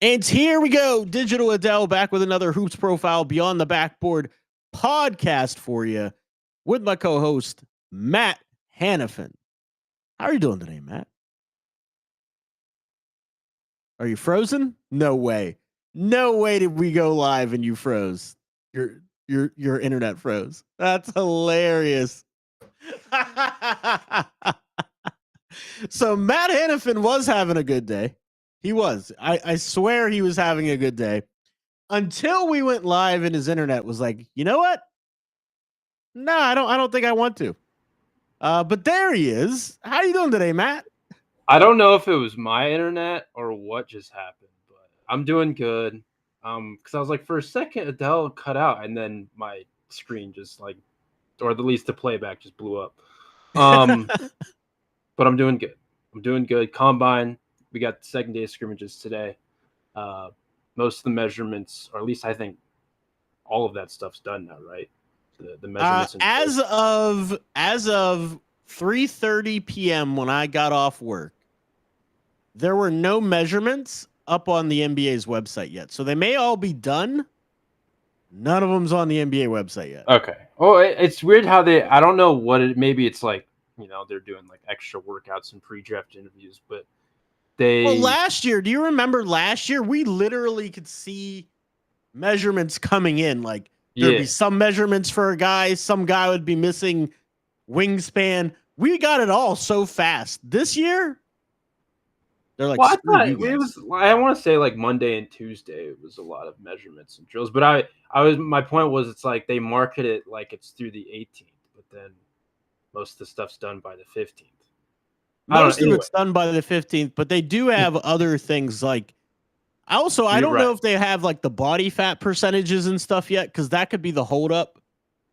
And here we go. Digital Adele back with another Hoops Profile Beyond the Backboard podcast for you with my co-host, Matt Hanifan. How are you doing today, Matt? Are you frozen? No way. No way did we go live and you froze. Your internet froze. That's hilarious. So Matt Hanifan was having a good day. He was. I swear he was having a good day until we went live and his internet was like, you know what? No, I don't think I want to. But there he is. How you doing today, Matt? I don't know if it was my internet or what just happened, but I'm doing good. Because I was like, for a second, Adele cut out, and then my screen just or at least the playback just blew up. But I'm doing good. I'm doing good. Combine. We got the second day of scrimmages today. Most of the measurements, or at least I think all of that stuff's done now, right? The measurements. As of 3:30 p.m. when I got off work, there were no measurements up on the NBA's website yet. So they may all be done. None of them's on the NBA website yet. Okay. Oh, it's weird how I don't know what maybe it's like, they're doing like extra workouts and pre-draft interviews, but Well, last year, do you remember last year? We literally could see measurements coming in. Like there'd be some measurements for a guy. Some guy would be missing wingspan. We got it all so fast. This year, they're like, well, I thought it was. I want to say like Monday and Tuesday it was a lot of measurements and drills, but my point was it's like they market it like it's through the 18th, but then most of the stuff's done by the 15th. Most of it's done by the 15th, but they do have other things like. I don't know if they have like the body fat percentages and stuff yet, because that could be the holdup.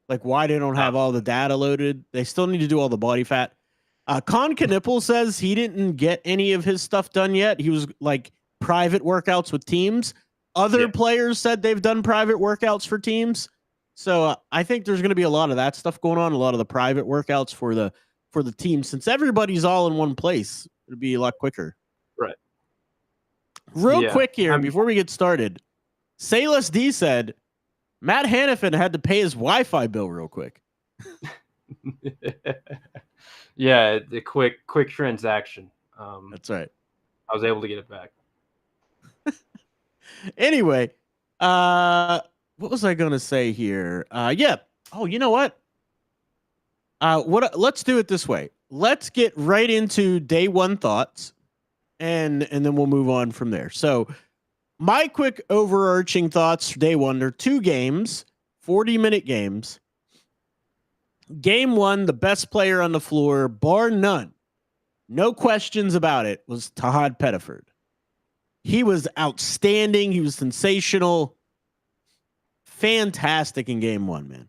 Like why they don't have all the data loaded. They still need to do all the body fat. Con Knipple says he didn't get any of his stuff done yet. He was like private workouts with teams. Other players said they've done private workouts for teams. So I think there's going to be a lot of that stuff going on. A lot of the private workouts for the team, since everybody's all in one place. It'll be a lot quicker. Right. Real quick here, before we get started, Sayless D said Matt Hanifan had to pay his Wi-Fi bill real quick. Yeah, the quick transaction. That's right. I was able to get it back. Anyway, what was I going to say here? Yeah. Oh, you know what? Let's do it this way. Let's get right into day one thoughts, and then we'll move on from there. So my quick overarching thoughts for day one are 2 games, 40-minute games. Game 1, the best player on the floor, bar none, no questions about it, was Tahad Pettiford. He was outstanding. He was sensational. Fantastic in game 1,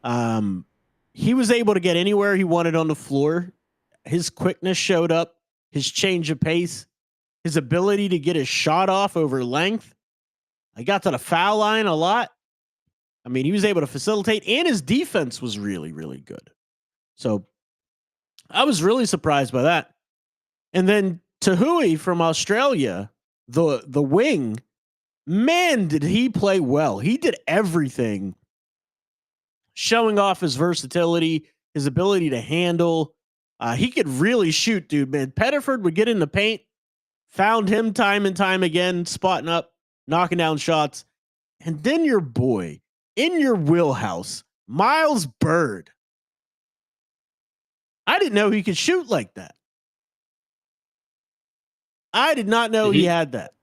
man. He was able to get anywhere he wanted on the floor. His quickness showed up, his change of pace, his ability to get his shot off over length. I got to the foul line a lot. I mean, he was able to facilitate, and his defense was really, really good. So I was really surprised by that. And then Tahui from Australia, the wing, man, did he play well. He did everything, showing off his versatility, his ability to handle. He could really shoot, dude, man. Pettiford would get in the paint, found him time and time again, spotting up, knocking down shots. And then your boy, in your wheelhouse, Miles Bird. I didn't know he could shoot like that. I did not know he had that.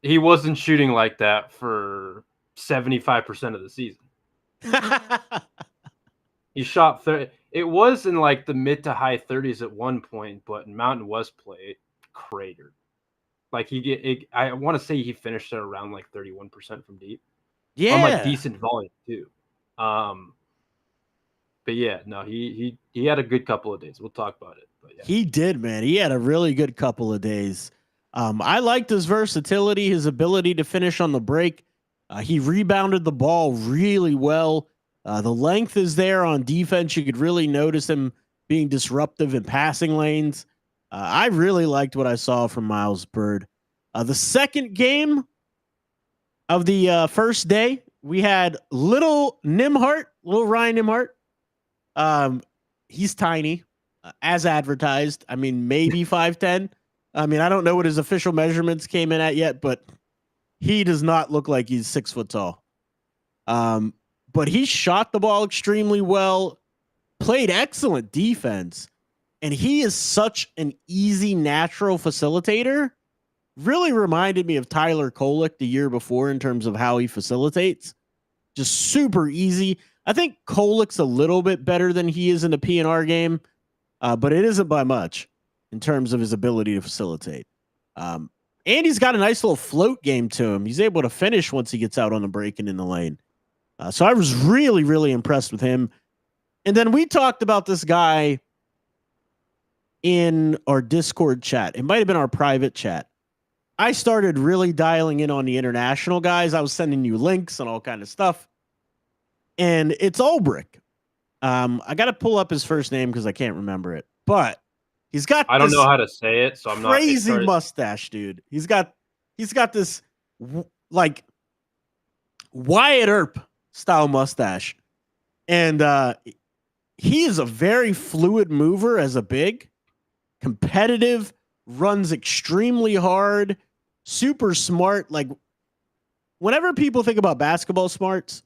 He wasn't shooting like that for 75% of the season. He shot 30. It was in like the mid to high 30s at one point, but in Mountain West play, it cratered. Like I want to say he finished at around like 31% from deep. Yeah, on like decent volume too. But yeah, no, he had a good couple of days. We'll talk about it. But yeah. He did, man. He had a really good couple of days. I liked his versatility, his ability to finish on the break. He rebounded the ball really well. The length is there on defense. You could really notice him being disruptive in passing lanes. I really liked what I saw from Miles Bird. The second game of the first day, we had little Ryan Nimhart. He's tiny, as advertised. I mean, maybe 5'10". I mean, I don't know what his official measurements came in at yet, but he does not look like he's 6 foot tall. But he shot the ball extremely well, played excellent defense, and he is such an easy, natural facilitator. Really reminded me of Tyler Kolek the year before in terms of how he facilitates. Just super easy. I think Kolek's a little bit better than he is in the PNR game, but it isn't by much in terms of his ability to facilitate. And he's got a nice little float game to him. He's able to finish once he gets out on the break and in the lane. So I was really, really impressed with him. And then we talked about this guy in our Discord chat. It might have been our private chat. I started really dialing in on the international guys. I was sending you links and all kind of stuff. And it's Ulbrich. I got to pull up his first name because I can't remember it. But he's got I don't know how to say it, so I'm not crazy mustache, dude. He's got this like Wyatt Earp style mustache. And he is a very fluid mover as a big, competitive, runs extremely hard, super smart. Like whenever people think about basketball smarts,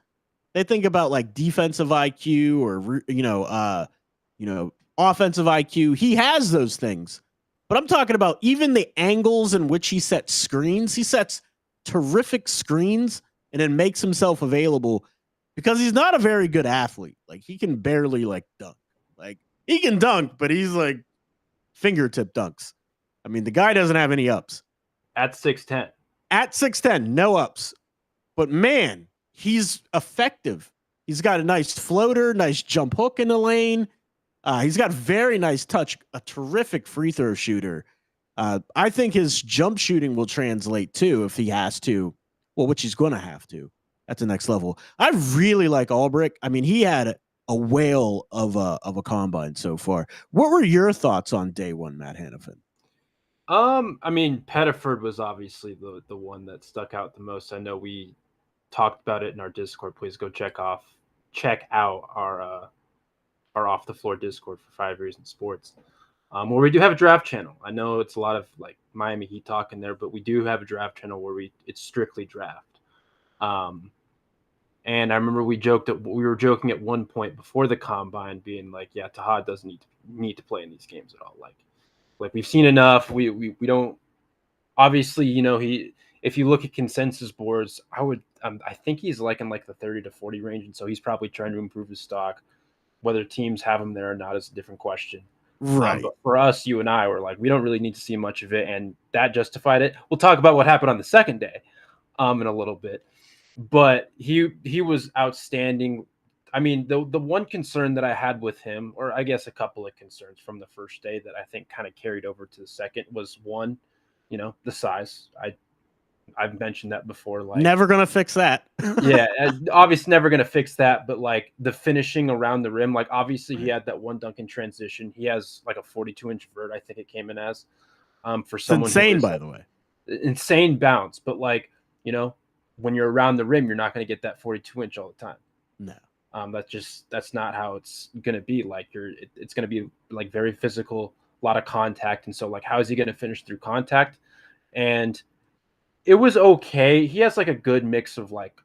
they think about like defensive IQ or offensive IQ. He has those things. But I'm talking about even the angles in which he sets screens. He sets terrific screens and then makes himself available because he's not a very good athlete. Like he can barely like dunk. Like he can dunk, but he's like fingertip dunks. I mean, the guy doesn't have any ups. At 6'10". At 6'10", no ups. But man, he's effective. He's got a nice floater, nice jump hook in the lane. He's got very nice touch, a terrific free throw shooter. I think his jump shooting will translate too if he has to. Well, which he's going to have to at the next level. I really like Ulbrich. I mean, he had a whale of a combine so far. What were your thoughts on day one, Matt Hanifan? I mean, Pettiford was obviously the one that stuck out the most. I know we talked about it in our Discord. Please go check out our off the floor Discord for 5 Reasons Sports, where we do have a draft channel. I know it's a lot of like Miami Heat talk in there, but we do have a draft channel where it's strictly draft. And I remember we were joking at one point before the combine, being like, "Yeah, Tahad doesn't need to play in these games at all. Like we've seen enough. We don't. Obviously, if you look at consensus boards, I think he's like in like the 30 to 40 range, and so he's probably trying to improve his stock. Whether teams have him there or not is a different question. Right. But for us, you and I were like, we don't really need to see much of it, and that justified it. We'll talk about what happened on the second day in a little bit. But he was outstanding. I mean, the one concern that I had with him, or I guess a couple of concerns from the first day that I think kind of carried over to the second was one, the size. I've mentioned that before. Like never gonna fix that. Yeah, obviously never gonna fix that. But like the finishing around the rim, like obviously he had that one dunk in transition. He has like a 42-inch vert. I think it came in as for someone it's insane, by the way. Insane bounce. But like when you're around the rim, you're not going to get that 42-inch all the time. No. That's not how it's going to be. Like it's going to be like very physical, a lot of contact. And so like, how is he going to finish through contact? And it was okay. He has like a good mix of like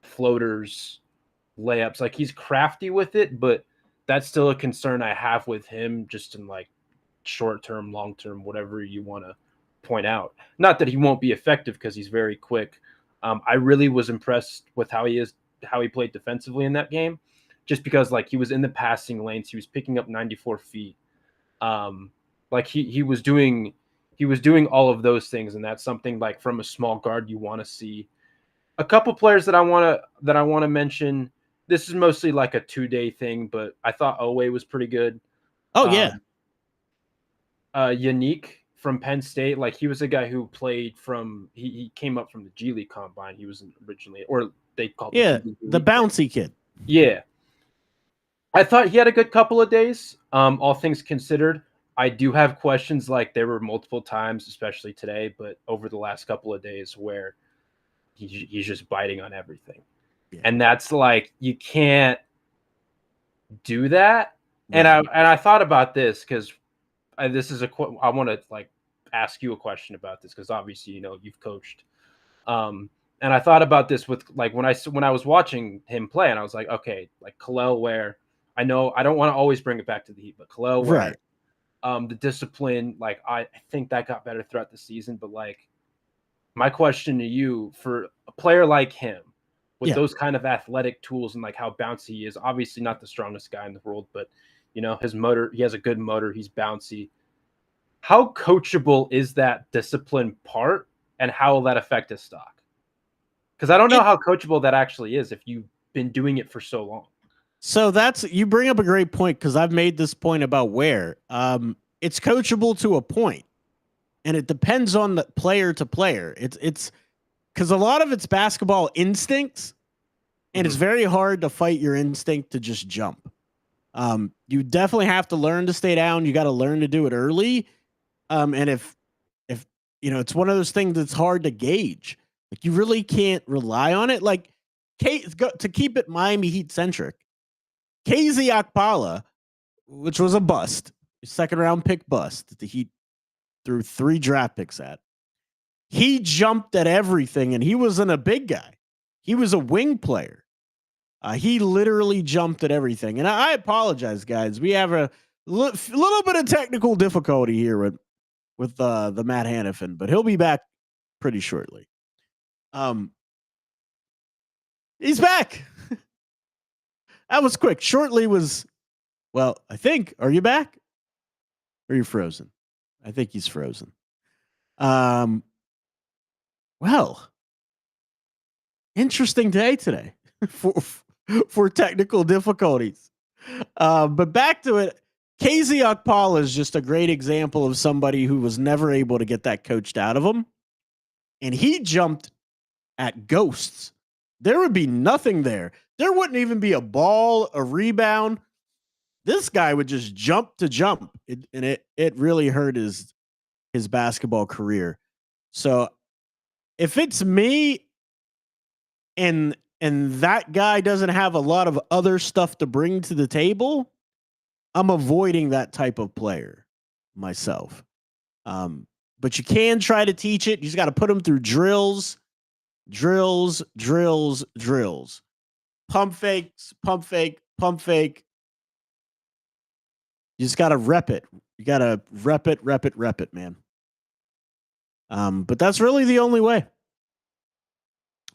floaters, layups. Like he's crafty with it, but that's still a concern I have with him just in like short-term, long-term, whatever you want to point out. Not that he won't be effective because he's very quick. I really was impressed with how he played defensively in that game, just because like he was in the passing lanes, he was picking up 94 feet. Like he was doing all of those things, and that's something like from a small guard you want to see. A couple players that I want to mention. This is mostly like a 2-day thing, but I thought Owe was pretty good. Oh yeah. Yannick from Penn State, like he was a guy who played he came up from the G League combine. He was originally, or they called the bouncy kid. Yeah, I thought he had a good couple of days. All things considered, I do have questions. Like there were multiple times, especially today, but over the last couple of days, where he's just biting on everything, Yeah. and that's like you can't do that. And Right. I thought about this because this is I want to like ask you a question about this because obviously you've coached. And I thought about this with like when I was watching him play, and I was like, okay, like Kalel, where I know I don't want to always bring it back to the Heat, but Kalel, Right. where the discipline, like I think that got better throughout the season. But like my question to you, for a player like him with Yeah. those kind of athletic tools and like how bouncy he is, obviously not the strongest guy in the world, but his motor, he has a good motor, he's bouncy. How coachable is that discipline part, and how will that affect his stock? Because I don't know how coachable that actually is if you've been doing it for so long. So you bring up a great point, because I've made this point about where it's coachable to a point, and it depends on the player to player. It's because a lot of it's basketball instincts, and it's very hard to fight your instinct to just jump. You definitely have to learn to stay down. You got to learn to do it early. And if it's one of those things that's hard to gauge. Like you really can't rely on it. Like to keep it Miami Heat centric, KZ Okpala, which was a bust, second round pick bust that the Heat threw 3 draft picks at. He jumped at everything, and he wasn't a big guy. He was a wing player. He literally jumped at everything. And I apologize, guys. We have a little bit of technical difficulty here with the Matt Hanifan, but he'll be back pretty shortly. He's back. That was quick. Shortly was, well, I think. Are you back? Or are you frozen? I think he's frozen. Well, interesting day today for technical difficulties. But back to it. KZ Okpala is just a great example of somebody who was never able to get that coached out of him. And he jumped at ghosts. There would be nothing there. There wouldn't even be a ball, a rebound. This guy would just jump to jump. It really hurt his basketball career. So if it's me and that guy doesn't have a lot of other stuff to bring to the table, I'm avoiding that type of player myself. But you can try to teach it. You just got to put them through drills. Pump fakes, pump fake, pump fake. You just got to rep it. You got to rep it, man. But that's really the only way.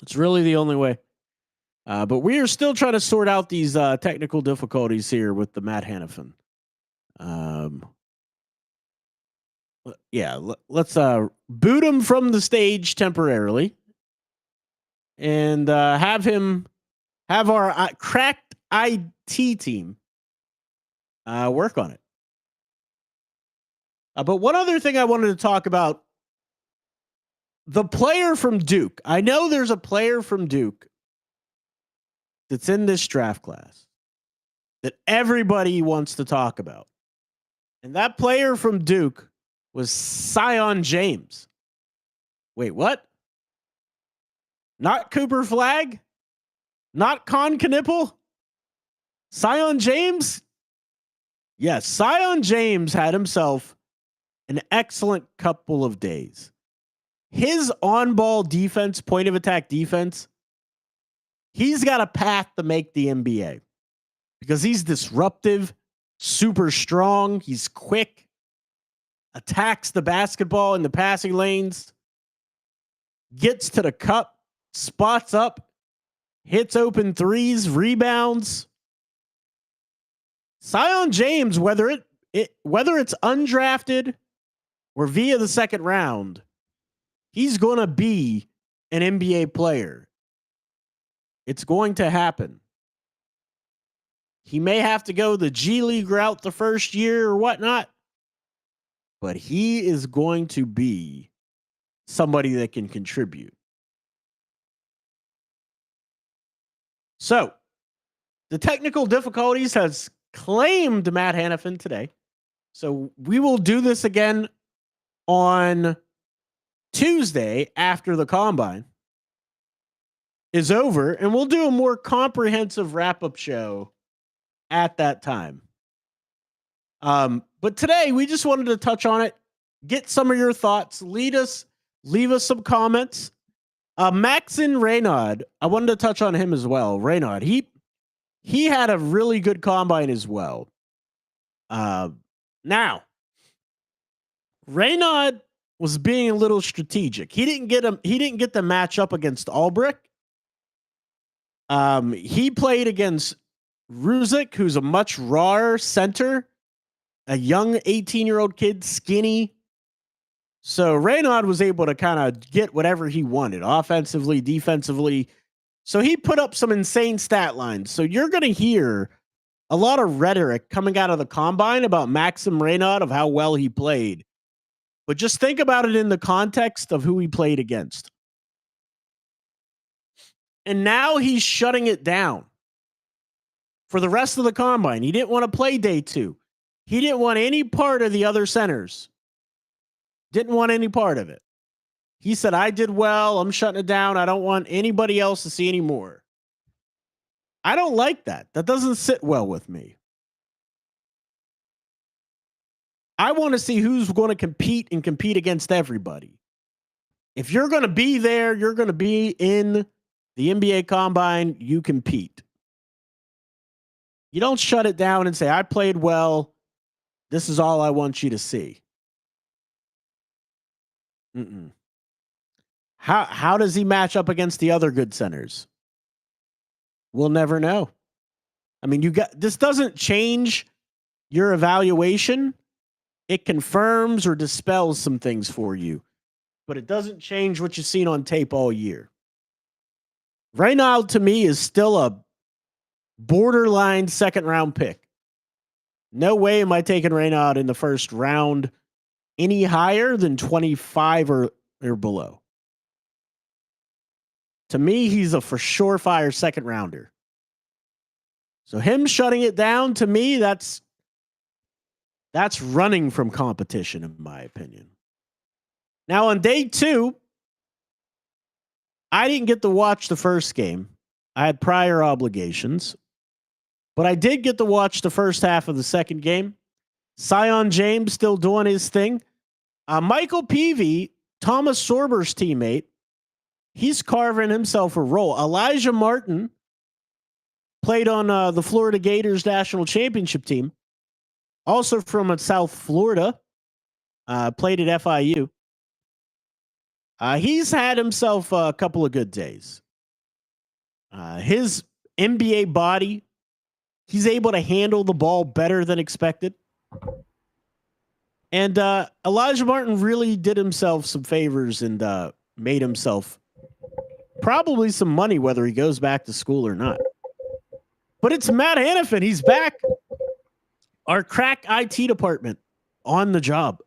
It's really the only way. But we are still trying to sort out these technical difficulties here with the Matt Hanifan. Yeah, let's boot him from the stage temporarily, and have our cracked IT team work on it. But one other thing I wanted to talk about, the player from Duke. I know there's a player from Duke that's in this draft class that everybody wants to talk about. And that player from Duke was Sion James. Wait, what? Not Cooper Flagg? Not Con Knipple? Sion James? Yes, Sion James had himself an excellent couple of days. His on-ball defense, point of attack defense, he's got a path to make the NBA because he's disruptive, super strong, he's quick, attacks the basketball in the passing lanes, gets to the cup, spots up, hits open threes, rebounds. Sion James, whether it's undrafted or via the second round, he's going to be an NBA player. It's going to happen. He may have to go the G League route the first year or whatnot, but he is going to be somebody that can contribute. So, the technical difficulties has claimed Matt Hanifan today. So we will do this again on Tuesday after the combine is over, and we'll do a more comprehensive wrap-up show at that time. But today we just wanted to touch on it, get some of your thoughts, leave us some comments. Maxim Reynaud, I wanted to touch on him as well. Reynaud, he had a really good combine as well. Now, Reynaud was being a little strategic. He didn't get the match up against Albrecht. He played against Ruzic, who's a much rawer center, a young 18-year-old kid, skinny. So Reynaud was able to kind of get whatever he wanted, offensively, defensively. So he put up some insane stat lines. So you're going to hear a lot of rhetoric coming out of the combine about Maxim Reynaud, of how well he played. But just think about it in the context of who he played against. And now he's shutting it down for the rest of the combine. He didn't want to play day 2. He didn't want any part of the other centers. Didn't want any part of it. He said, I did well. I'm shutting it down. I don't want anybody else to see anymore. I don't like that. That doesn't sit well with me. I want to see who's going to compete and compete against everybody. If you're going to be there, you're going to be in the NBA Combine, you compete. You don't shut it down and say, I played well. This is all I want you to see. How does he match up against the other good centers? We'll never know. I mean, this doesn't change your evaluation. It confirms or dispels some things for you, but it doesn't change what you've seen on tape all year. Reynaud, to me, is still a borderline second-round pick. No way am I taking Reynaud in the first round any higher than 25 or below. To me, he's a for sure fire second rounder. So him shutting it down, to me, that's running from competition, in my opinion. Now, on day 2, I didn't get to watch the first game. I had prior obligations. But I did get to watch the first half of the second game. Sion James still doing his thing. Michael Peavy, Thomas Sorber's teammate, he's carving himself a role. Elijah Martin played on the Florida Gators national championship team. Also from South Florida. Played at FIU. He's had himself a couple of good days. His NBA body, he's able to handle the ball better than expected. And Elijah Martin really did himself some favors and made himself probably some money, whether he goes back to school or not. But it's Matt Hanifan. He's back. Our crack IT department on the job.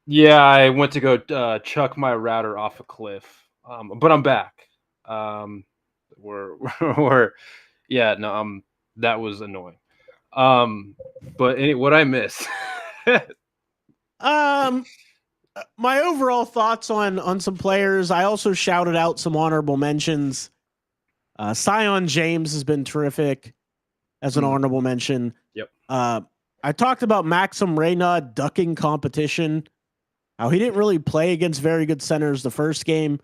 Yeah, I went to go chuck my router off a cliff, but I'm back. That was annoying. But what I miss? My overall thoughts on some players. I also shouted out some honorable mentions. Sion James has been terrific as an honorable mention. Yep. I talked about Maxim Reynaud ducking competition. How he didn't really play against very good centers the first game.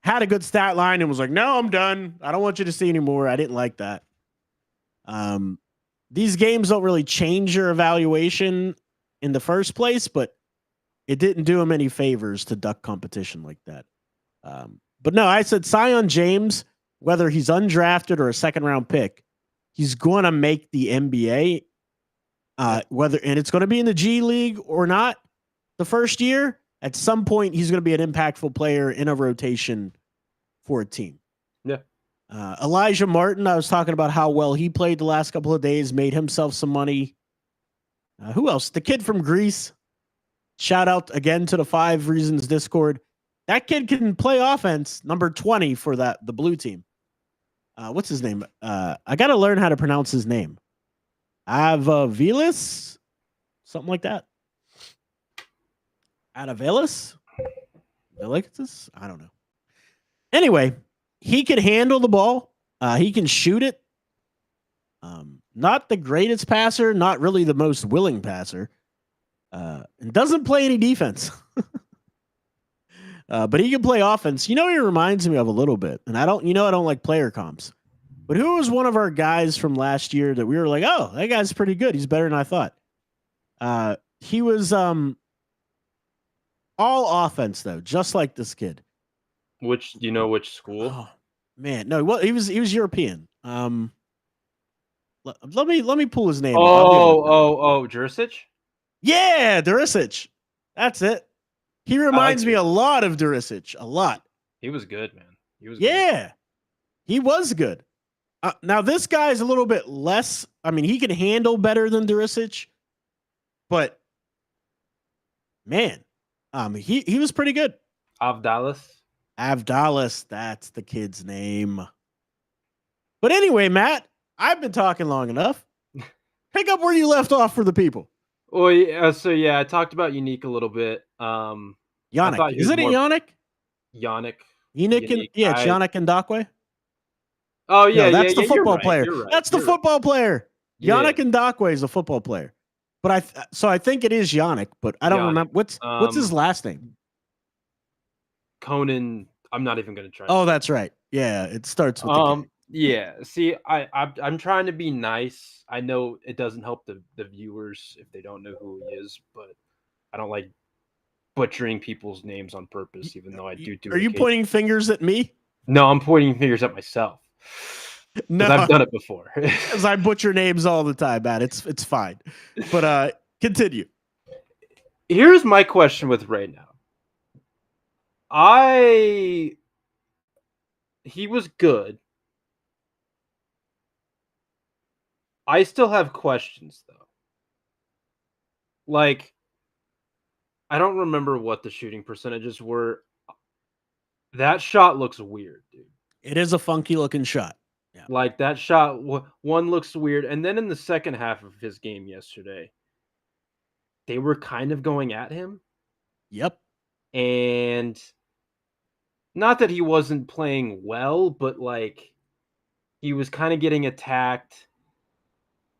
Had a good stat line and was like, no, I'm done. I don't want you to see anymore. I didn't like that. These games don't really change your evaluation in the first place, but it didn't do him any favors to duck competition like that. But no, I said Sion James, whether he's undrafted or a second round pick, he's going to make the NBA. And it's going to be in the G League or not the first year. At some point, he's going to be an impactful player in a rotation for a team. Yeah. Elijah Martin, I was talking about how well he played the last couple of days, made himself some money. Who else? The kid from Greece. Shout out again to the 5 Reasons Discord. That kid can play offense, number 20 for the blue team. What's his name? I got to learn how to pronounce his name. Avavilis? something like that. Adavelis? Velitis? I don't know. Anyway, he can handle the ball. He can shoot it. Not the greatest passer, not really the most willing passer, and doesn't play any defense. But he can play offense. You know, he reminds me of a little bit, and I don't like player comps. But who was one of our guys from last year that we were like, oh, that guy's pretty good. He's better than I thought. He was all offense though, just like this kid. Which do you know which school? Oh, man, no, well, he was European. Let me pull his name. Jurisic? Yeah, Durisic. That's it. He reminds me a lot of Durisic. A lot. He was good, man. He was good. He was good. Now this guy's a little bit less. I mean, he can handle better than Durisic, but man, he was pretty good. Avdalis, that's the kid's name. But anyway, Matt, I've been talking long enough. Pick up where you left off for the people. Well, I talked about Unique a little bit. Yannick. Isn't it Yannick? Yannick. It's Yannick Ndakwe. Oh, yeah, that's the football player. Right, that's the football player. Yannick Ndakwe is a football player. But I think it is Yannick, but I don't remember. What's his last name? Conan. I'm not even going to try. Oh, that's right. Yeah, it starts with the K. Yeah. See, I'm trying to be nice. I know it doesn't help the viewers if they don't know who he is, but I don't like butchering people's names on purpose, even though I do. Are you pointing fingers at me? No, I'm pointing fingers at myself. No, I've done it before. Because I butcher names all the time, Matt. It's fine. But continue. Here's my question with Ray now. He was good. I still have questions though. Like, I don't remember what the shooting percentages were. That shot looks weird, dude. It is a funky looking shot. Yeah. Like that shot, one looks weird. And then in the second half of his game yesterday, they were kind of going at him. Yep. And not that he wasn't playing well, but like he was kind of getting attacked.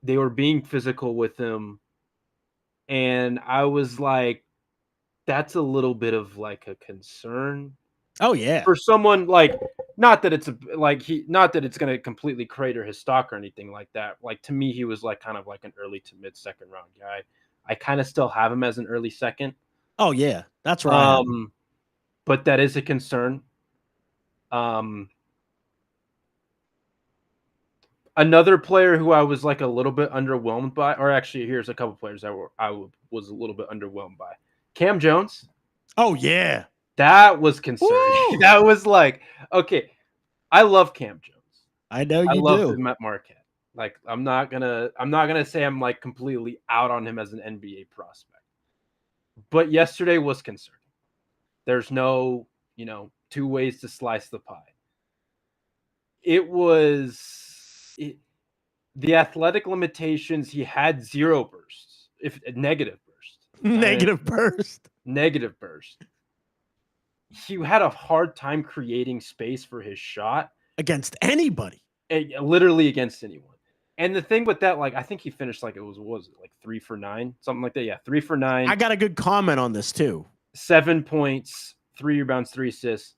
They were being physical with him. And I was like, that's a little bit of like a concern. Oh yeah. For someone like, not that it's going to completely crater his stock or anything like that. Like to me, he was like kind of like an early to mid second round guy. I kind of still have him as an early second. Oh yeah, that's right. But that is a concern. Another player who I was like a little bit underwhelmed by, or actually, here's a couple players that I was a little bit underwhelmed by. Cam Jones. Oh yeah, that was concerning. Woo! That was like, okay, I love Cam Jones. I know you do. I love him at Marquette. Like, I'm not gonna say I'm like completely out on him as an NBA prospect. But yesterday was concerning. There's no, two ways to slice the pie. The athletic limitations, he had zero bursts, if negative burst. Negative burst. He had a hard time creating space for his shot. Against anybody. Literally against anyone. And the thing with that, like, I think he finished like, what was it, like 3 for 9? Something like that. Yeah, 3 for 9. I got a good comment on this too. 7 points, 3 rebounds, 3 assists.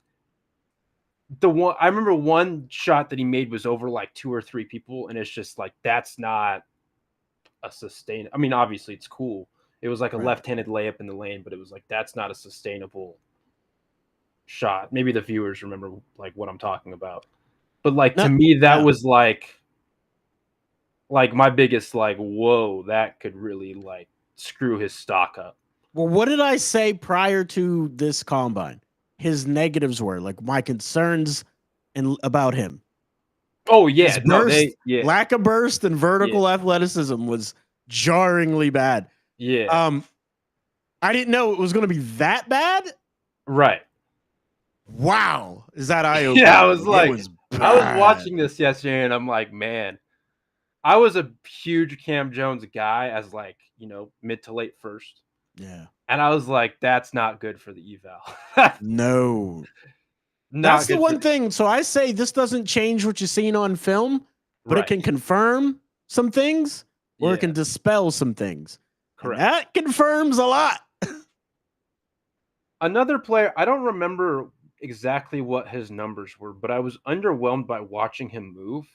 I remember one shot that he made was over like 2 or 3 people, and it's just like, that's not a sustain. I mean, obviously it's cool. It was like a left-handed layup in the lane, but it was like, that's not a sustainable shot. Maybe the viewers remember like what I'm talking about. But like to me, that was like my biggest like, whoa, that could really like screw his stock up. Well, what did I say prior to this combine? His negatives were like my concerns about him. Oh yeah, lack of burst and vertical athleticism was jarringly bad. Yeah. I didn't know it was going to be that bad. Right. Wow, is that eye-opening? Yeah, I was watching this yesterday, and I'm like, man, I was a huge Cam Jones guy as like, mid to late first. Yeah. And I was like, that's not good for the eval. No. Not That's the good for one thing. So I say this doesn't change what you've seen on film, but it right. can confirm some things or it Yeah, can dispel some things. And correct. that confirms a lot. Another player, I don't remember exactly what his numbers were, but I was underwhelmed by watching him move.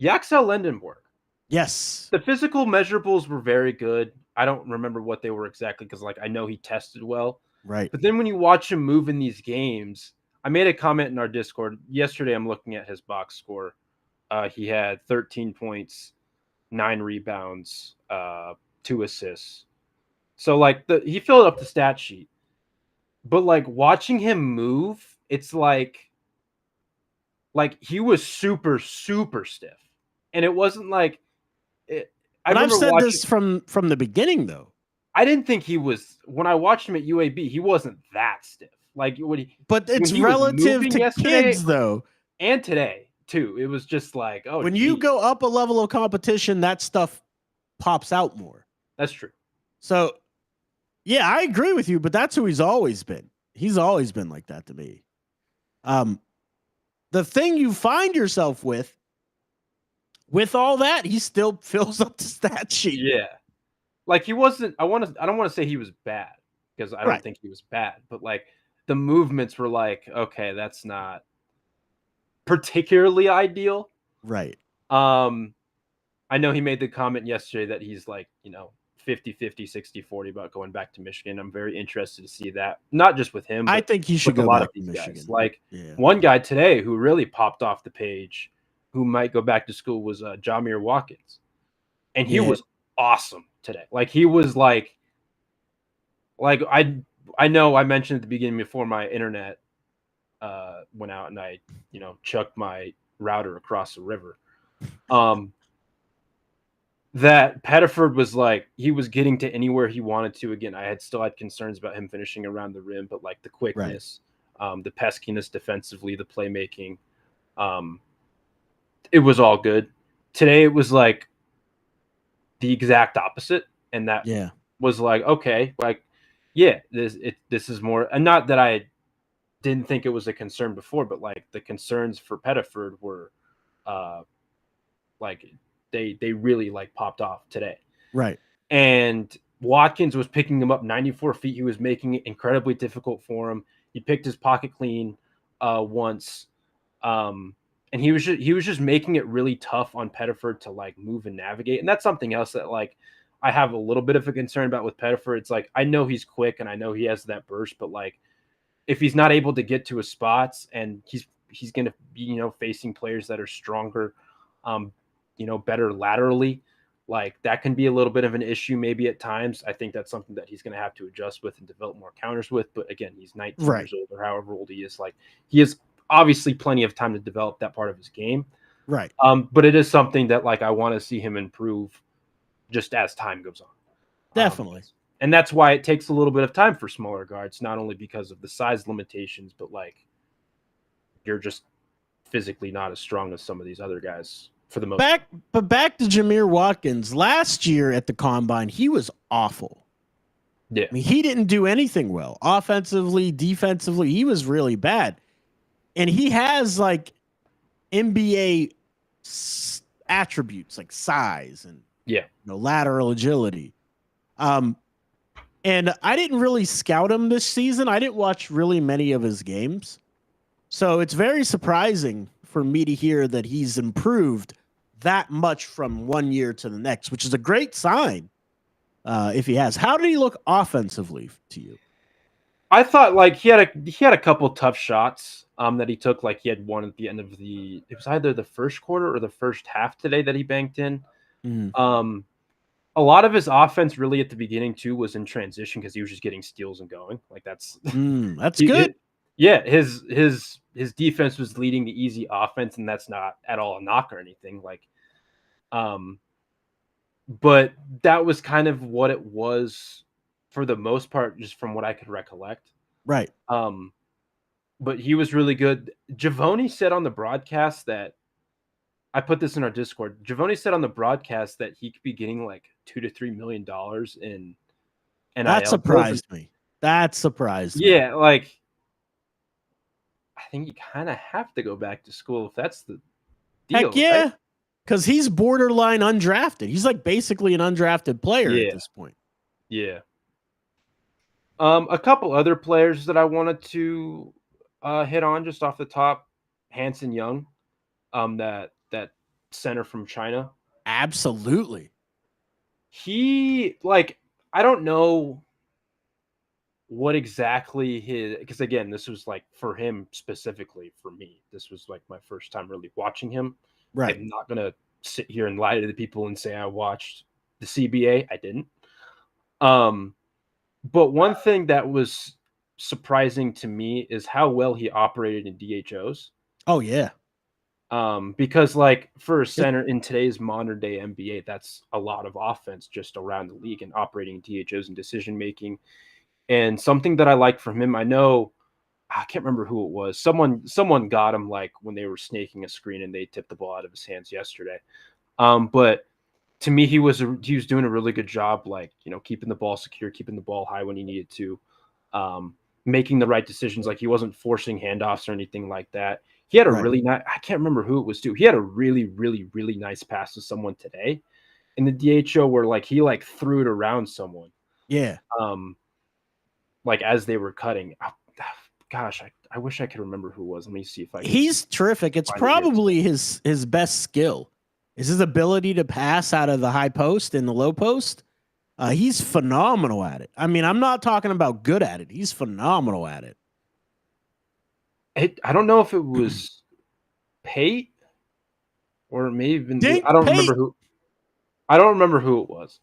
Yaxel Lendenborg. Yes. The physical measurables were very good. I don't remember what they were exactly because, like, I know he tested well. Right. But then when you watch him move in these games, I made a comment in our Discord yesterday. I'm looking at his box score. He had 13 points, 9 rebounds, 2 assists. So like he filled up the stat sheet. But like watching him move, it's like he was super super stiff. And it wasn't like I But I've remember said watching this from the beginning though. I didn't think he was when I watched him at UAB, he wasn't that stiff. Like But when it's he was relative moving to yesterday kids though. and today too, it was just like, oh, When you geez. go up a level of competition, that stuff pops out more. That's true. So, yeah, I agree with you, but that's who he's always been. He's always been like that to me. The thing you find yourself with all that, he still fills up the stat sheet. Yeah. Like he wasn't I don't want to say he was bad because I don't Right. think he was bad, but like the movements were like, okay, that's not particularly ideal. Right. I know he made the comment yesterday that he's like, 50-50, 60-40 about going back to Michigan. I'm very interested to see that. Not just with him, I but think he should with a go lot back of to these Michigan. guys. Like Yeah. one guy today who really popped off the page who might go back to school was Jamir Watkins. And he was awesome today. Like he was like I know I mentioned at the beginning before my internet went out and I, chucked my router across the river. That Pettiford was like he was getting to anywhere he wanted to. Again, I still had concerns about him finishing around the rim, but like the quickness, the peskiness defensively, the playmaking, it was all good. Today it was like the exact opposite, and that was like okay, like this is more, and not that I didn't think it was a concern before, but like the concerns for Pettiford were like they really like popped off today. Right. And Watkins was picking him up 94 feet. He was making it incredibly difficult for him. He picked his pocket clean once. And he was just making it really tough on Pettiford to like move and navigate. And that's something else that like I have a little bit of a concern about with Pettiford. It's like I know he's quick and I know he has that burst, but like if he's not able to get to his spots and he's going to be facing players that are stronger, better laterally, like that can be a little bit of an issue maybe at times. I think that's something that he's going to have to adjust with and develop more counters with. But again, he's 19 years old or however old he is. Like he has obviously plenty of time to develop that part of his game. Right. But it is something that like I want to see him improve just as time goes on. Definitely. And that's why it takes a little bit of time for smaller guards, not only because of the size limitations, but like you're just physically not as strong as some of these other guys for the most part. Back to Jamir Watkins. Last year at the Combine, he was awful. Yeah. I mean, he didn't do anything well. Offensively, defensively, he was really bad. And he has like NBA attributes like size and lateral agility. And I didn't really scout him this season. I didn't watch really many of his games. So it's very surprising for me to hear that he's improved that much from one year to the next, which is a great sign if he has. How did he look offensively to you? I thought like he had a couple tough shots that he took. Like he had one at the end of it was either the first quarter or the first half today that he banked in. Mm. A lot of his offense really at the beginning too was in transition because he was just getting steals and going. Like that's good. His defense was leading the easy offense, and that's not at all a knock or anything. Like, but that was kind of what it was for the most part, just from what I could recollect. Right. But he was really good. Javoni said on the broadcast that I put this in our Discord. Giovanni said on the broadcast that he could be getting like $2 to $3 million in That NIL deals. surprised me. That surprised me. Yeah, like I think you kind of have to go back to school if that's the deal. Heck yeah. Right? Because he's borderline undrafted. He's like basically an undrafted player Yeah. at this point. Yeah. A couple other players that I wanted to hit on just off the top. Hanson Young, that center from China. Absolutely. He like I don't know what exactly because again, this was like for him specifically. For me, this was like my first time really watching him. Right. I'm not gonna sit here and lie to the people and say I watched the CBA. I didn't. But one thing that was surprising to me is how well he operated in DHOs. Oh yeah. Because like for a center in today's modern day NBA, that's a lot of offense just around the league and operating DHOs and decision making. And something that I like from him, I know I can't remember who it was. Someone got him like when they were snaking a screen and they tipped the ball out of his hands yesterday. But to me, he was doing a really good job, like keeping the ball secure, keeping the ball high when he needed to, making the right decisions. Like he wasn't forcing handoffs or anything like that. He had a really nice. I can't remember who it was too. He had a really, really, really nice pass to someone today in the DHO where like he like threw it around someone. Yeah. Like as they were cutting. Gosh, I wish I could remember who it was. Let me see if I can. He's terrific. It's probably his best skill is his ability to pass out of the high post and the low post. He's phenomenal at it. I mean, I'm not talking about good at it. He's phenomenal at it. I don't know if it was Pate or maybe I don't remember who. I don't remember who it was.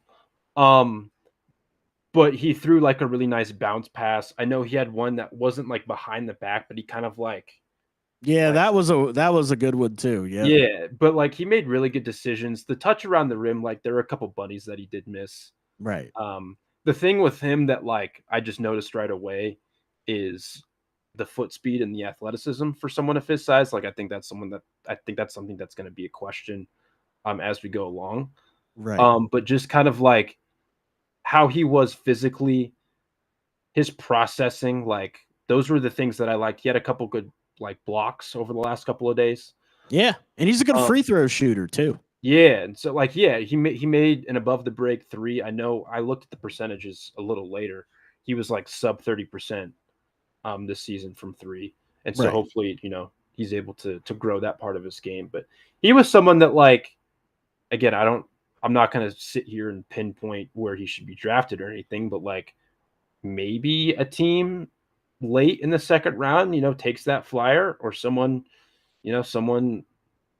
But he threw like a really nice bounce pass. I know he had one that wasn't like behind the back, but he kind of like. Yeah, that was a good one too. Yeah. Yeah, but like he made really good decisions. The touch around the rim, like there were a couple buddies that he did miss. Right. The thing with him that like I just noticed right away is the foot speed and the athleticism for someone of his size. Like I think that's something that's going to be a question as we go along. Right. But just kind of like how he was physically, his processing, like those were the things that I liked. He had a couple good like blocks over the last couple of days. Yeah, and he's a good free throw shooter too. Yeah, and so like he made an above the break 3. I know I looked at the percentages a little later. He was like sub 30% this season from 3. And so hopefully, he's able to grow that part of his game. But he was someone that like again, I'm not going to sit here and pinpoint where he should be drafted or anything, but like maybe a team late in the second round, takes that flyer, or someone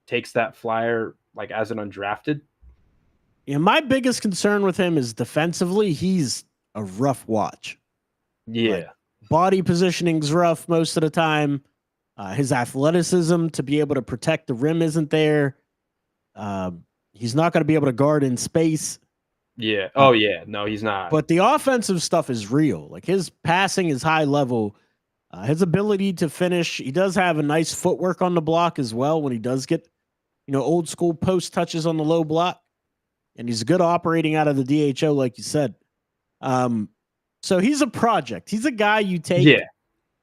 takes that flyer like as an undrafted. Yeah, my biggest concern with him is defensively, he's a rough watch. Yeah. Like, body positioning's rough most of the time. His athleticism to be able to protect the rim isn't there. He's not going to be able to guard in space. Yeah. Oh, yeah. No, he's not. But the offensive stuff is real. Like his passing is high level. His ability to finish, he does have a nice footwork on the block as well when he does get, old school post touches on the low block. And he's good operating out of the DHO, like you said. So he's a project. He's a guy you take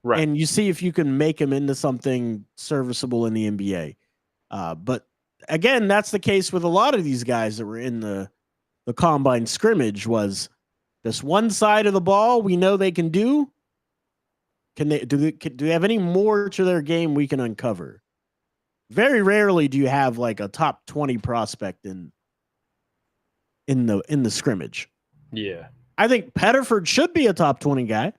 and you see if you can make him into something serviceable in the NBA. But again, that's the case with a lot of these guys that were in the combine scrimmage. Was this one side of the ball we know they can do? Do they have any more to their game we can uncover? Very rarely do you have like a top 20 prospect in the scrimmage. Yeah. I think Pettiford should be a top 20 guy.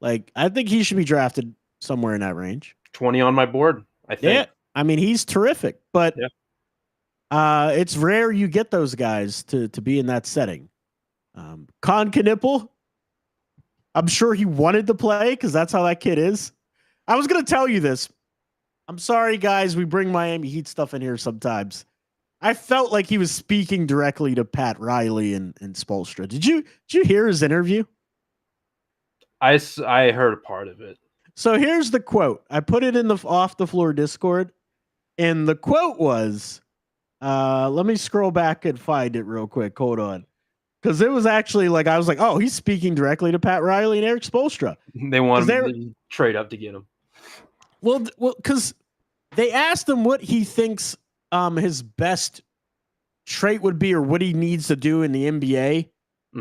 Like I think he should be drafted somewhere in that range. 20 on my board, I think. Yeah. I mean, he's terrific, but it's rare you get those guys to be in that setting. Con Knipple, I'm sure he wanted to play because that's how that kid is. I was going to tell you this. I'm sorry, guys. We bring Miami Heat stuff in here sometimes. I felt like he was speaking directly to Pat Riley and Spoelstra. Did you hear his interview? I heard a part of it. So here's the quote. I put it in the off the floor Discord. And the quote was, let me scroll back and find it real quick. Hold on. Because it was actually like, I was like, oh, he's speaking directly to Pat Riley and Eric Spoelstra. They want him to trade up to get him. Well, because they asked him what he thinks his best trait would be or what he needs to do in the NBA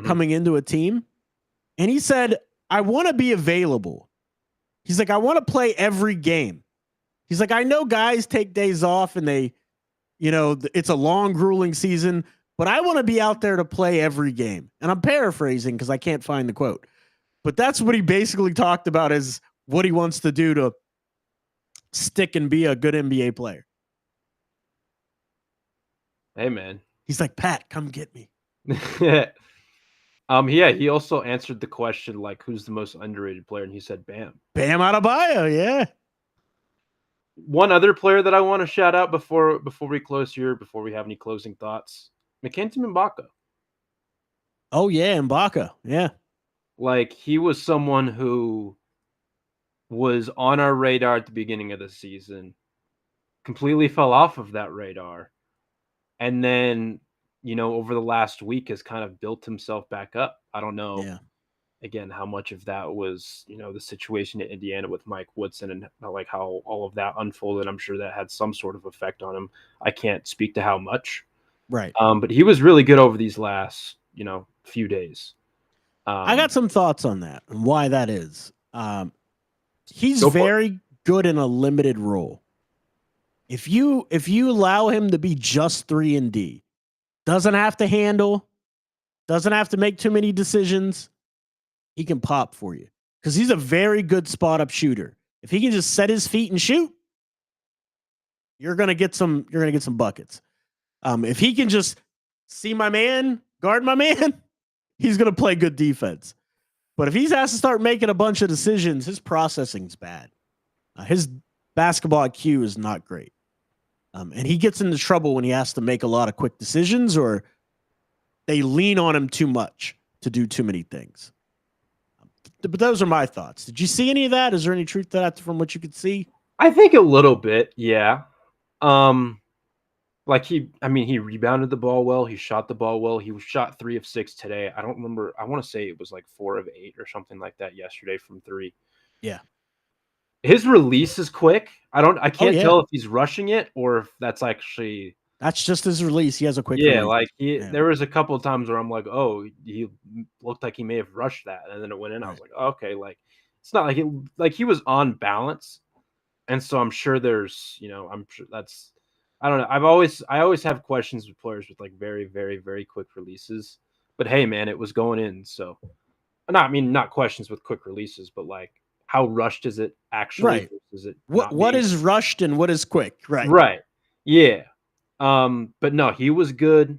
coming into a team. And he said, I want to be available. He's like, I want to play every game. He's like, I know guys take days off and they, it's a long, grueling season, but I want to be out there to play every game. And I'm paraphrasing because I can't find the quote. But that's what he basically talked about as what he wants to do to stick and be a good NBA player. Hey, man. He's like, Pat, come get me. Yeah, he also answered the question, like, who's the most underrated player? And he said, Bam. Bam Adebayo, yeah. One other player that I want to shout out before we close here, before we have any closing thoughts, Mackenzie Mbaka. Oh, yeah, Mbaka, yeah. Like, he was someone who was on our radar at the beginning of the season, completely fell off of that radar, and then, over the last week has kind of built himself back up. I don't know, again, how much of that was, the situation in Indiana with Mike Woodson and like how all of that unfolded. I'm sure that had some sort of effect on him. I can't speak to how much. Right. But he was really good over these last, few days. I got some thoughts on that and why that is. He's very good in a limited role. If you allow him to be just 3-and-D, doesn't have to handle, doesn't have to make too many decisions, he can pop for you because he's a very good spot up shooter. If he can just set his feet and shoot, you're gonna get some buckets. If he can just see my man, guard my man, he's gonna play good defense. But if he has to start making a bunch of decisions, his processing's bad. His basketball IQ is not great. And he gets into trouble when he has to make a lot of quick decisions or they lean on him too much to do too many things. But those are my thoughts. Did you see any of that? Is there any truth to that from what you could see? I think a little bit, yeah. Like he rebounded the ball well. He shot the ball well. He shot 3 of 6 today. I don't remember. I want to say it was like 4 of 8 or something like that yesterday from 3. Yeah. His release is quick. I can't tell if he's rushing it or if that's actually. That's just his release. He has a quick release. There was a couple of times where I'm like, oh, he looked like he may have rushed that. And then it went in. I was like, oh, okay, like it's not like he was on balance. And so I'm sure there's, I'm sure that's, I don't know. I always have questions with players with like very, very, very quick releases. But hey, man, it was going in. So not questions with quick releases, but like how rushed is it actually? Right. Is it what is rushed and what is quick? Right. Right. Yeah. But no, he was good.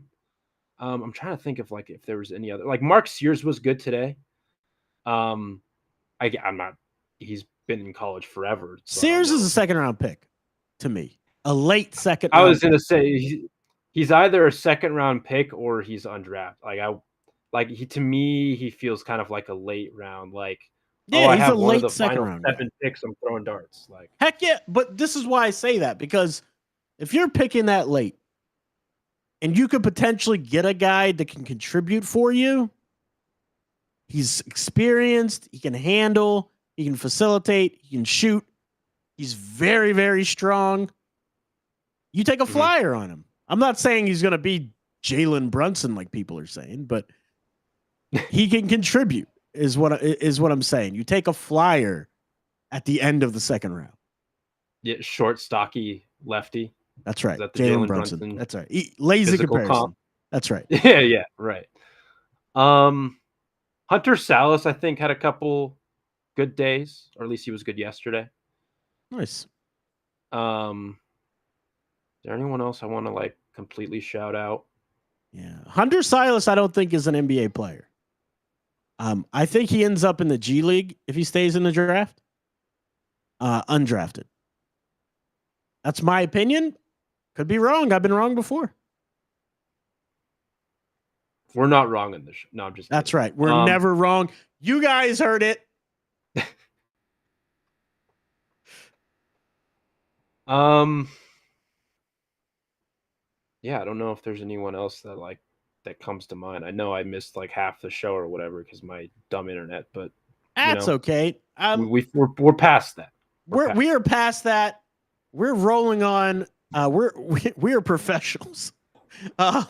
I'm trying to think of like if there was any other, like Mark Sears was good today. He's been in college forever. So Sears is a second round pick to me, a late second. I was going to say he's either a second round pick or he's undrafted. To me, he feels kind of like a late round, like, yeah, he's a one late of the second final round 7 picks. I'm throwing darts. Like, heck yeah. But this is why I say that, because if you're picking that late and you could potentially get a guy that can contribute for you, he's experienced, he can handle, he can facilitate, he can shoot. He's very, very strong. You take a flyer on him. I'm not saying he's going to be Jalen Brunson like people are saying, but he can contribute is what I'm saying. You take a flyer at the end of the second round. Yeah, short, stocky lefty. That's right. That Jalen Brunson. That's right. Lazy comparison. Comp. That's right. Yeah, right. Hunter Salas, I think, had a couple good days, or at least he was good yesterday. Nice. Is there anyone else I want to like completely shout out? Yeah. Hunter Silas, I don't think is an NBA player. I think he ends up in the G League if he stays in the draft. Undrafted. That's my opinion. Could be wrong. I've been wrong before. We're not wrong in this. No, I'm just. That's right. We're never wrong. You guys heard it. Yeah, I don't know if there's anyone else that comes to mind. I know I missed like half the show or whatever because my dumb internet, but you That's know, okay. we're past that. We are past that. We're rolling on. We are professionals. Uh,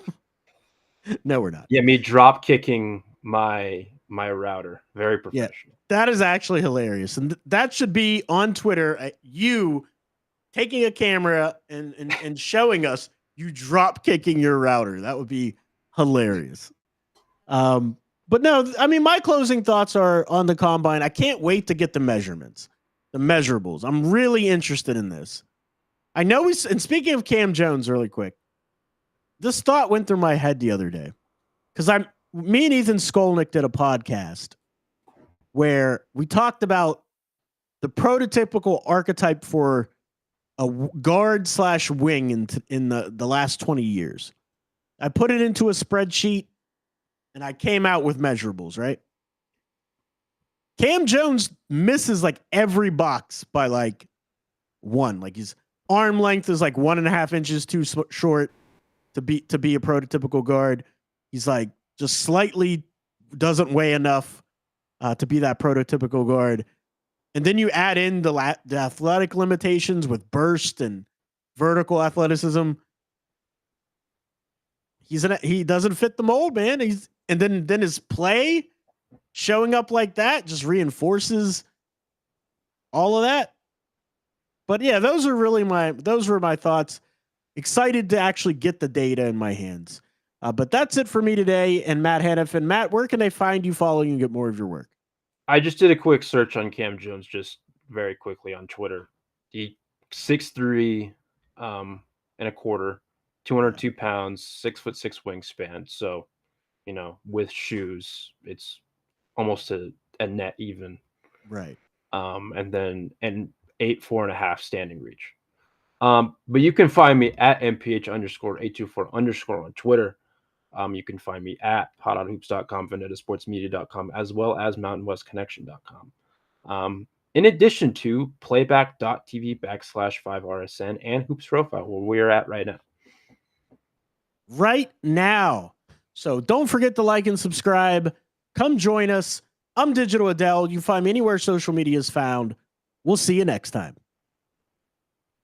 no, we're not. Yeah, me drop kicking my router. Very Yeah, professional. that is actually hilarious, and that should be on Twitter. You taking a camera and showing us you drop kicking your router. That would be hilarious. But no, I mean, my closing thoughts are on the combine. I can't wait to get the measurements, the measurables. I'm really interested in this. I know and speaking of Cam Jones, really quick, this thought went through my head the other day because me and Ethan Skolnick did a podcast where we talked about the prototypical archetype for a guard / wing in the last 20 years. I put it into a spreadsheet and I came out with measurables, right? Cam Jones misses like every box by like one. Like his arm length is like 1.5 inches too short to be a prototypical guard. He's like just slightly doesn't weigh enough to be that prototypical guard. And then you add in the athletic limitations with burst and vertical athleticism. He doesn't fit the mold, man. And then his play showing up like that just reinforces all of that. But yeah, those were my thoughts. Excited to actually get the data in my hands. But that's it for me today. And Matt Hanifan. Matt, where can they find you, follow you, and get more of your work? I just did a quick search on Cam Jones, just very quickly on Twitter. He 6'3", and a quarter, 202 pounds, 6'6" wingspan. So, with shoes, it's almost a net even. Right. And 4.5 standing reach. But you can find me at mph_824_ on Twitter. You can find me at potonhoops.com, VenettaSportsMedia.com, as well as MountainWestConnection.com. In addition to playback.tv/5RSN and Hoops Profile, where we're at right now. Right now. So don't forget to like and subscribe. Come join us. I'm Digital Adele. You find me anywhere social media is found. We'll see you next time.